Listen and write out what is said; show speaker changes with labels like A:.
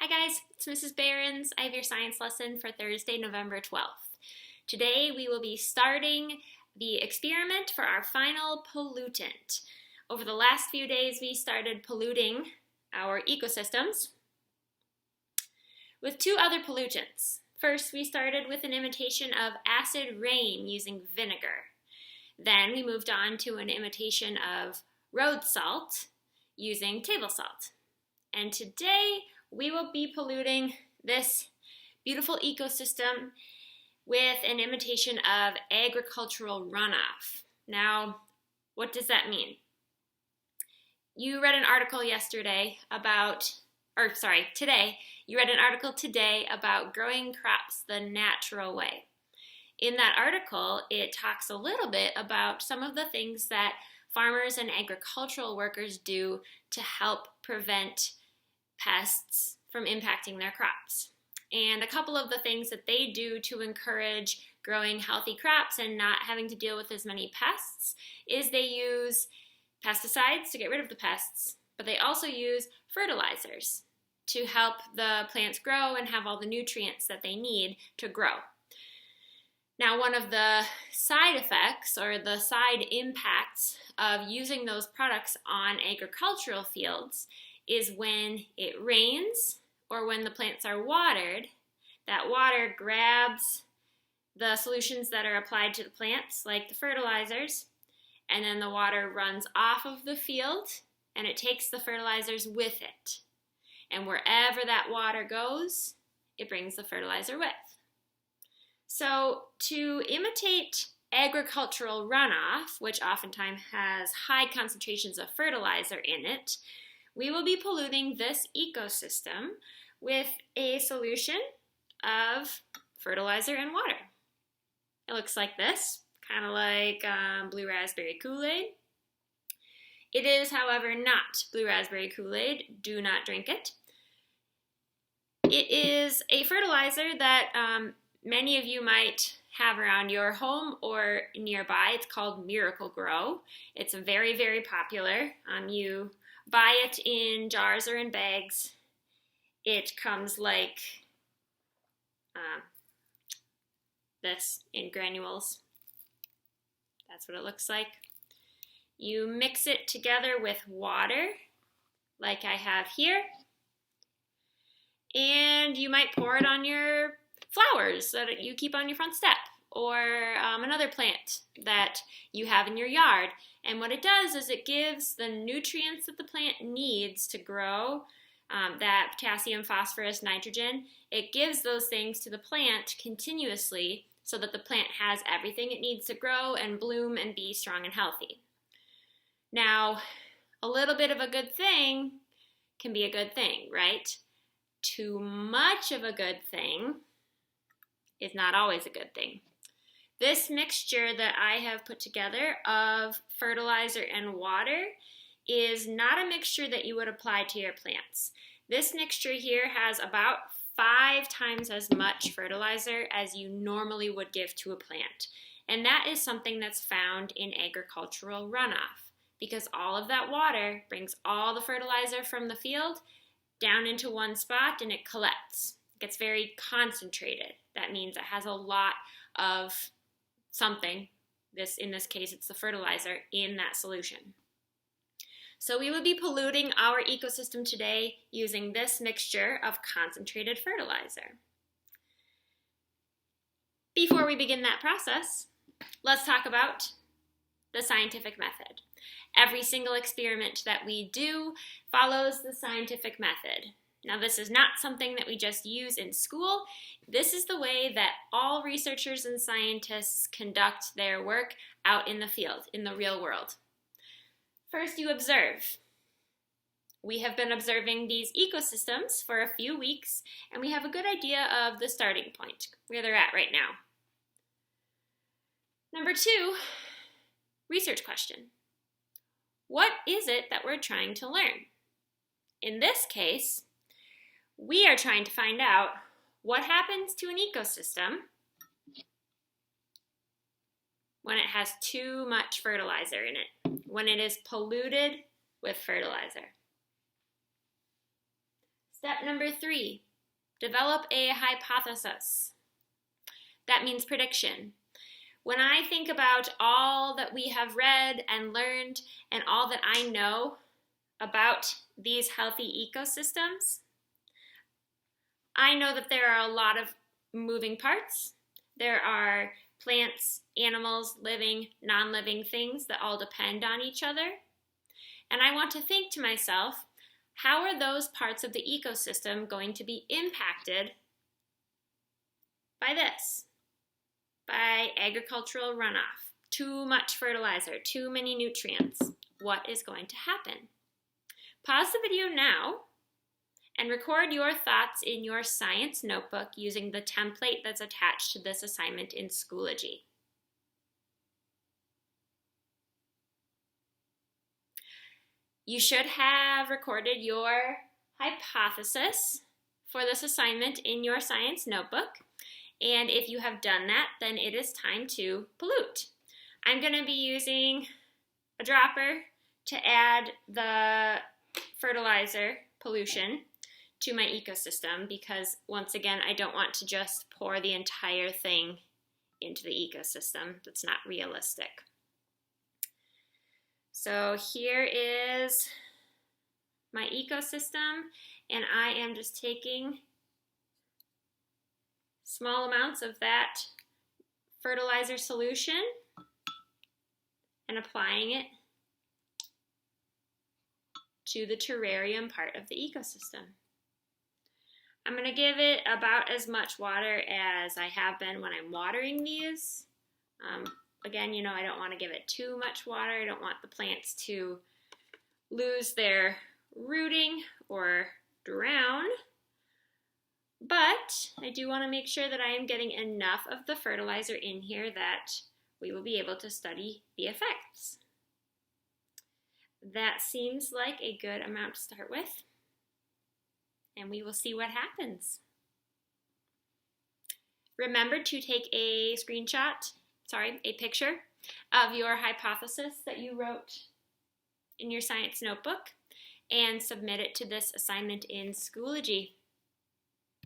A: Hi guys, it's Mrs. Behrens. I have your science lesson for Thursday, November 12th. Today we will be starting the experiment for our final pollutant. Over the last few days we started polluting our ecosystems with two other pollutants. First we started with an imitation of acid rain using vinegar. Then we moved on to an imitation of road salt using table salt. And today we will be polluting this beautiful ecosystem with an imitation of agricultural runoff. Now, what does that mean? You read an article today, you read an article today about growing crops the natural way. In that article, it talks a little bit about some of the things that farmers and agricultural workers do to help prevent pests from impacting their crops. And a couple of the things that they do to encourage growing healthy crops and not having to deal with as many pests is they use pesticides to get rid of the pests, but they also use fertilizers to help the plants grow and have all the nutrients that they need to grow. Now, one of the side effects or the side impacts of using those products on agricultural fields is when it rains or when the plants are watered, that water grabs the solutions that are applied to the plants, like the fertilizers, and then the water runs off of the field and it takes the fertilizers with it. And wherever that water goes, it brings the fertilizer with. So to imitate agricultural runoff, which oftentimes has high concentrations of fertilizer in it, we will be polluting this ecosystem with a solution of fertilizer and water. It looks like this, kind of like blue raspberry Kool-Aid. It is, however, not blue raspberry Kool-Aid. Do not drink it. It is a fertilizer that many of you might have around your home or nearby. It's called Miracle-Gro. It's very, very popular. You buy it in jars or in bags. It comes like this in granules. That's what it looks like. You mix it together with water, like I have here, and you might pour it on your flowers that you keep on your front step, or another plant that you have in your yard. And what it does is it gives the nutrients that the plant needs to grow, that potassium, phosphorus, nitrogen. It gives those things to the plant continuously so that the plant has everything it needs to grow and bloom and be strong and healthy. Now, a little bit of a good thing can be a good thing, right? Too much of a good thing is not always a good thing. This mixture that I have put together of fertilizer and water is not a mixture that you would apply to your plants. This mixture here has about 5 times as much fertilizer as you normally would give to a plant. And that is something that's found in agricultural runoff, because all of that water brings all the fertilizer from the field down into one spot and it collects. It gets very concentrated. That means it has a lot of something. In this case, it's the fertilizer in that solution. So we will be polluting our ecosystem today using this mixture of concentrated fertilizer. Before we begin that process, let's talk about the scientific method. Every single experiment that we do follows the scientific method. Now, this is not something that we just use in school. This is the way that all researchers and scientists conduct their work out in the field, in the real world. First, you observe. We have been observing these ecosystems for a few weeks, and we have a good idea of the starting point, where they're at right now. Number 2, research question. What is it that we're trying to learn? In this case, we are trying to find out what happens to an ecosystem when it has too much fertilizer in it, when it is polluted with fertilizer. Step number 3, develop a hypothesis. That means prediction. When I think about all that we have read and learned and all that I know about these healthy ecosystems, I know that there are a lot of moving parts. There are plants, animals, living, non-living things that all depend on each other. And I want to think to myself, how are those parts of the ecosystem going to be impacted by this? By agricultural runoff, too much fertilizer, too many nutrients. What is going to happen? Pause the video now and record your thoughts in your science notebook using the template that's attached to this assignment in Schoology. You should have recorded your hypothesis for this assignment in your science notebook. And if you have done that, then it is time to pollute. I'm going to be using a dropper to add the fertilizer pollution to my ecosystem because, once again, I don't want to just pour the entire thing into the ecosystem. That's not realistic. So here is my ecosystem, and I am just taking small amounts of that fertilizer solution and applying it to the terrarium part of the ecosystem. I'm going to give it about as much water as I have been when I'm watering these. Again, you know, I don't want to give it too much water. I don't want the plants to lose their rooting or drown. But I do want to make sure that I am getting enough of the fertilizer in here that we will be able to study the effects. That seems like a good amount to start with, and we will see what happens. Remember to take a picture of your hypothesis that you wrote in your science notebook and submit it to this assignment in Schoology.